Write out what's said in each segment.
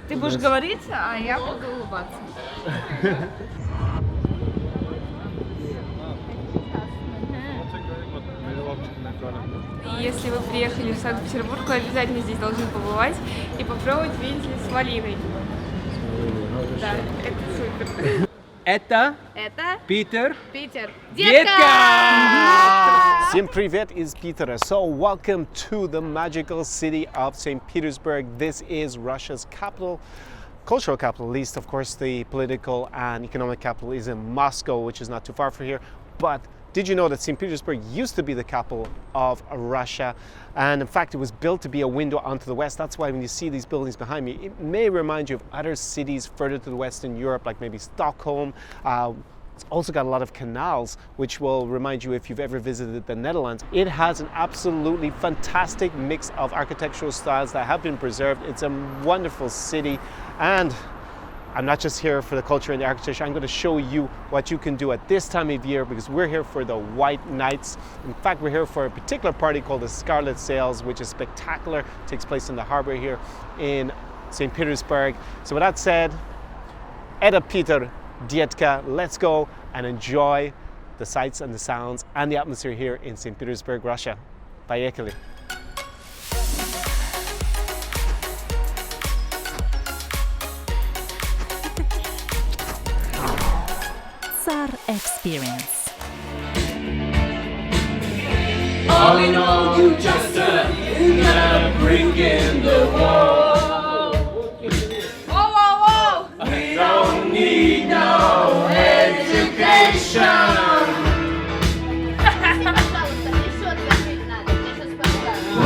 Ты будешь говорить, а я буду улыбаться. Если вы приехали в Санкт-Петербург, вы обязательно здесь должны побывать и попробовать вензель с малиной. Да, это супер. Это Это Питер. Питер. Детка! Всем привет, is Peter. So welcome to the magical city of St. Petersburg. This is Russia's capital, cultural capital, at least of course the political and economic capital is in Moscow, which is not too far from here. But did you know that St. Petersburg used to be the capital of Russia? And in fact, it was built to be a window onto the west. That's why when you see these buildings behind me, it may remind you of other cities further to the west in Europe, like maybe Stockholm. It's also got a lot of canals, which will remind you if you've ever visited the Netherlands. It has an absolutely fantastic mix of architectural styles that have been preserved. It's a wonderful city, and I'm not just here for the culture and the architecture. I'm going to show you what you can do at this time of year, because we're here for the White Nights. In fact, we're here for a particular party called the Scarlet Sails, which is spectacular. It takes place in the harbor here in St. Petersburg. So with that said, Eda Peter Dietka, let's go and enjoy the sights and the sounds and the atmosphere here in St. Petersburg, Russia. Поехали! Tsar Experience. All in all, you just a brick in the wall. Воу-воу-воу! We don't need no education.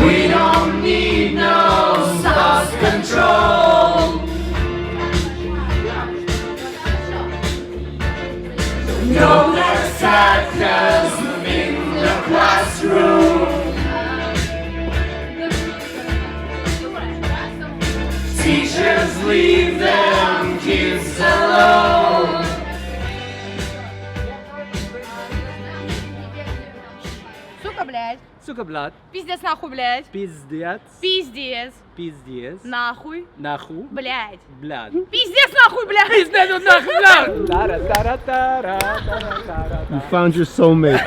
We don't need no self-control. No more sadness in the classroom. Teachers leave them kids alone. Сука, блядь. Сука, блядь. Пиздец нахуй, блядь. Пиздец. Пиздец. Пиздец. Нахуй. Нахуй. Блядь. Блядь. Пиздец нахуй, блядь. Пиздец нахуй, блядь. You found your soulmate.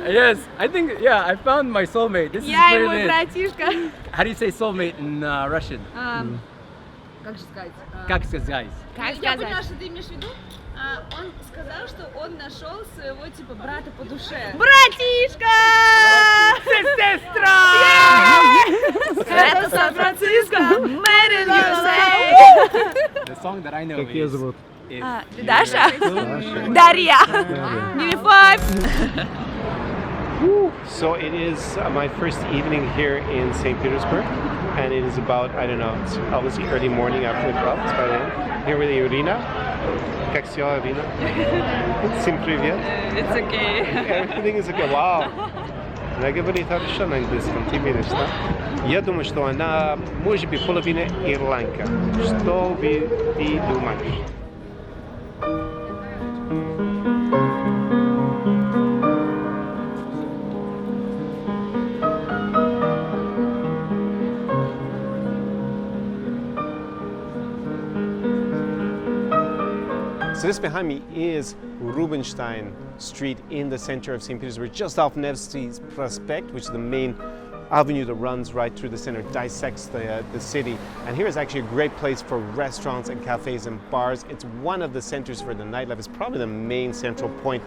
Yes, I think, yeah, I found my soulmate. This Я is и мой brilliant. братишка. How do you say soulmate in Russian? Как же сказать? Как сказать? Как Я поняла, сказать? что ты имеешь в виду. Он сказал, что он нашел своего типа брата по душе. Братишка! Сестра! Это Сан-Франциско! Made in USA! The song that I know Как ее is... зовут? Даша? Дарья! Give me five! So it is my first evening here in St. Petersburg, and it is about, I don't know, it's obviously early morning after the club. It's by then. Here with Irina. Как дела, Ирина? Всем привет. It's okay. Everything is okay. Wow. Она говорит хорошо на английском, ты видишь, да? Я думаю, что она может быть половина ирландка. Что ты думаешь? So this behind me is Rubinstein Street in the center of St. Petersburg, just off Nevsky Prospect, which is the main avenue that runs right through the center, dissects the city. And here is actually a great place for restaurants and cafes and bars. It's one of the centers for the nightlife. It's probably the main central point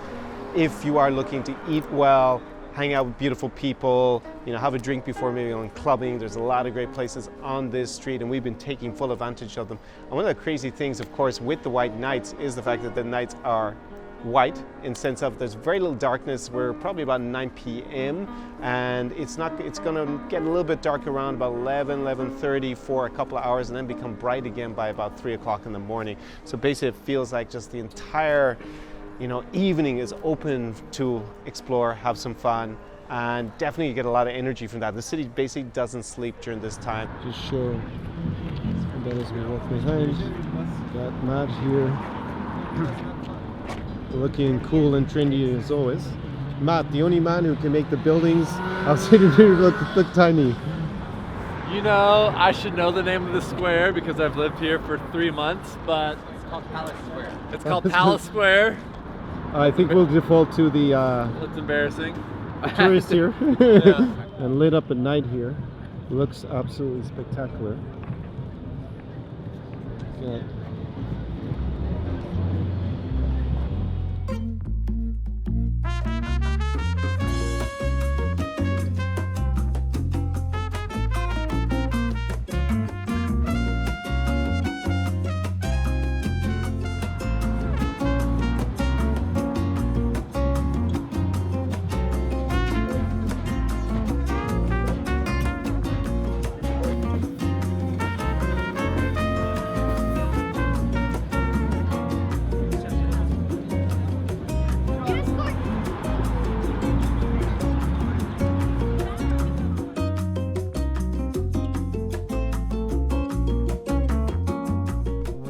if you are looking to eat well, hang out with beautiful people, you know, have a drink before maybe going clubbing. There's a lot of great places on this street, and we've been taking full advantage of them. And one of the crazy things, of course, with the White Nights is the fact that the nights are white in sense of there's very little darkness. We're probably about 9 p.m. and it's going to get a little bit dark around about 11:30 for a couple of hours, and then become bright again by about 3 o'clock in the morning. So basically it feels like just the entire evening is open to explore, have some fun, and definitely you get a lot of energy from that. The city basically doesn't sleep during this time. Just show that as we walk behind. Got Matt here, looking cool and trendy as always. Matt, the only man who can make the buildings of St. Petersburg look tiny. You know, I should know the name of the square because I've lived here for 3 months, but It's called Palace Square. it's called Palace Square. I think we'll default to the It's embarrassing. tourist here. Yeah. And lit up at night here. Looks absolutely spectacular. Yeah.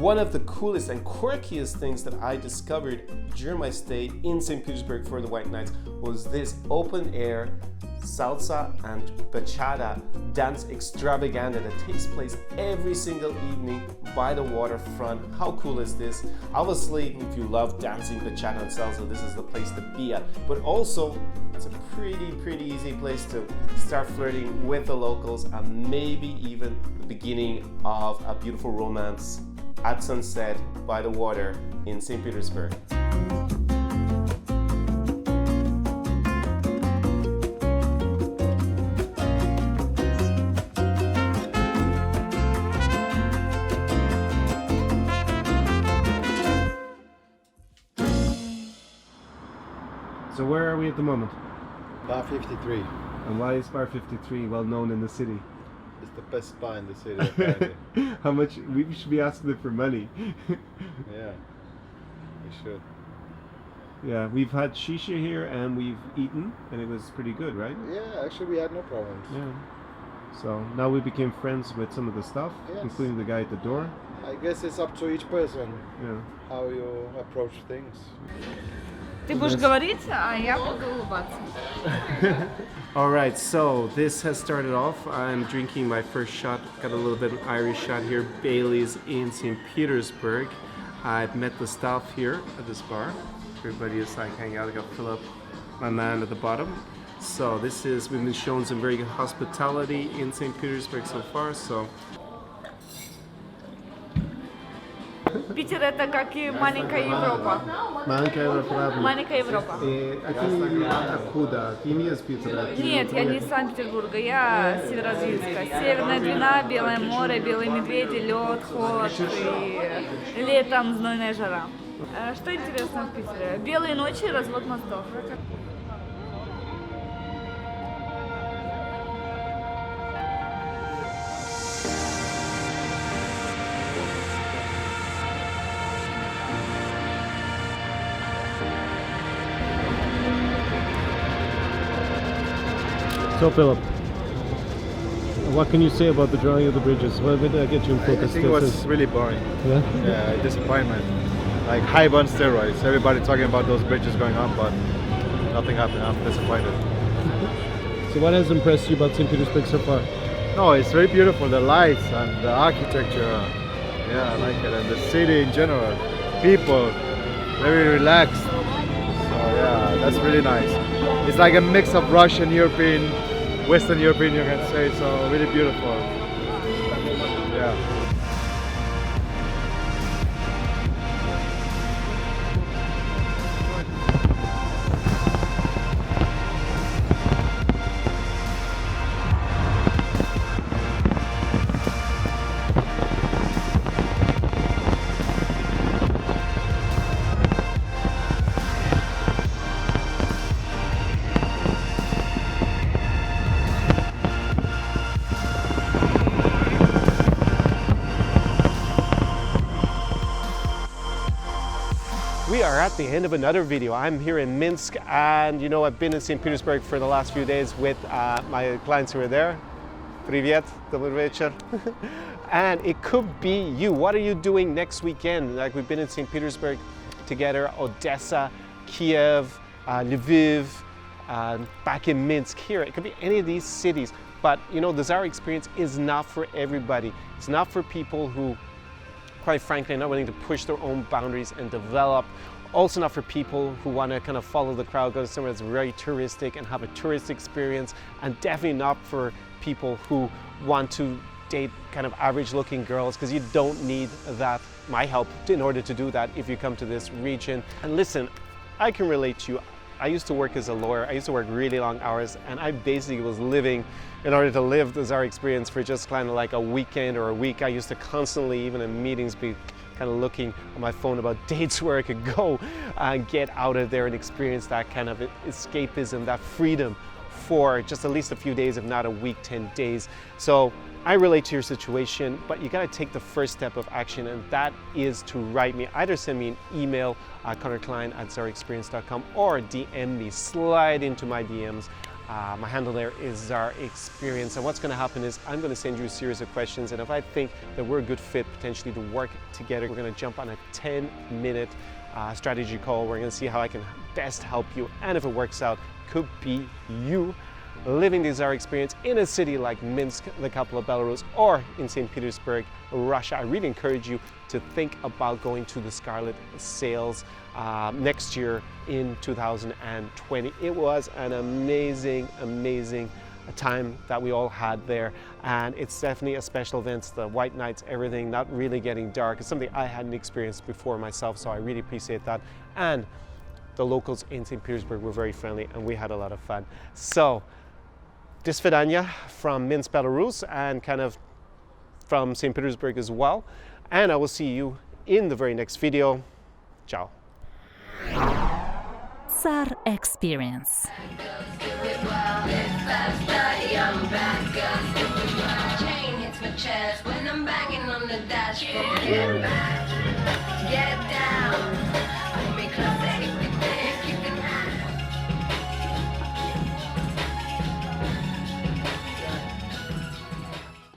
One of the coolest and quirkiest things that I discovered during my stay in St. Petersburg for the White Nights was this open air salsa and bachata dance extravaganza that takes place every single evening by the waterfront. How cool is this? Obviously, if you love dancing bachata and salsa, this is the place to be at. But also, it's a pretty easy place to start flirting with the locals and maybe even the beginning of a beautiful romance at sunset by the water in St. Petersburg. So where are we at the moment? Bar 53. And why is Bar 53 well known in the city? It's the best bar in the city, apparently. How much? We should be asking them for money. Yeah, we should. Yeah, we've had shisha here and we've eaten and it was pretty good, right? Yeah, actually we had no problems. Yeah. So now we became friends with some of the staff, Yes. including the guy at the door. I guess it's up to each person Yeah. how you approach things. Ты будешь говорить, а я буду улыбаться. All right, so this has started off. I'm drinking my first shot. Got a little bit of Irish shot here, Bailey's in St. Petersburg. I've met the staff here at this bar. Everybody is like hanging out. I got Philip, my man at the bottom. So this is, we've been shown some very good hospitality in St. Petersburg so far. So Питер это как и маленькая Европа. Маленькая Европа. А ты откуда? Ты не из Питера? Нет, я не из Санкт-Петербурга, я с Северодвинска. Северная Двина, Белое море, белые медведи, лед, холод и летом знойная жара. Что интересно в Питере? Белые ночи и развод мостов. So Philip, what can you say about the drawing of the bridges? Well, did I get you in I focus? think it was really boring. Yeah? Yeah, disappointment. Like hype on steroids. Everybody talking about those bridges going on, but nothing happened. I'm disappointed. So what has impressed you about St. Petersburg so far? No, it's very beautiful. The lights and the architecture. Yeah, I like it. And the city in general. People, very relaxed. So yeah, that's really nice. It's like a mix of Russian, European, Western European, you can say. So really beautiful. Yeah. We are at the end of another video. I'm here in Minsk and you know I've been in St. Petersburg for the last few days with my clients who are there. Привет, добрый вечер. And it could be you. What are you doing next weekend? Like we've been in St. Petersburg together, Odessa, Kiev, Lviv, back in Minsk here. It could be any of these cities. But you know, the Zara experience is not for everybody. It's not for people who, quite frankly, are not willing to push their own boundaries and develop. Also not for people who want to kind of follow the crowd, go to somewhere that's very touristic and have a tourist experience, and definitely not for people who want to date kind of average looking girls, because you don't need that, my help, in order to do that if you come to this region. And listen, I can relate to you. I used to work as a lawyer. I used to work really long hours, and I basically was living in order to live the Zara experience for just kind of like a weekend or a week. I used to constantly, even in meetings, be kind of looking on my phone about dates where I could go and get out of there and experience that kind of escapism, that freedom for just at least a few days, if not a week, 10 days. So I relate to your situation, but you gotta take the first step of action, and that is to write me. Either send me an email at connorklein@zaraexperience.com or DM me, slide into my DMs. My handle there is Zara Experience, and what's going to happen is I'm going to send you a series of questions, and if I think that we're a good fit potentially to work together, we're going to jump on a 10-minute strategy call. We're going to see how I can best help you, and if it works out, could be you living the Zara experience in a city like Minsk, the capital of Belarus, or in St. Petersburg, Russia. I really encourage you to think about going to the Scarlet Sales next year in 2020. It was an amazing, amazing time that we all had there, and it's definitely a special event. The white nights, everything, not really getting dark. It's something I hadn't experienced before myself, so I really appreciate that. And the locals in St. Petersburg were very friendly, and we had a lot of fun. So, do svidaniya from Minsk, Belarus, and kind of from St. Petersburg as well. And I will see you in the very next video. Ciao. Zara Experience. Chain hits my chest when I'm banging on the dashboard.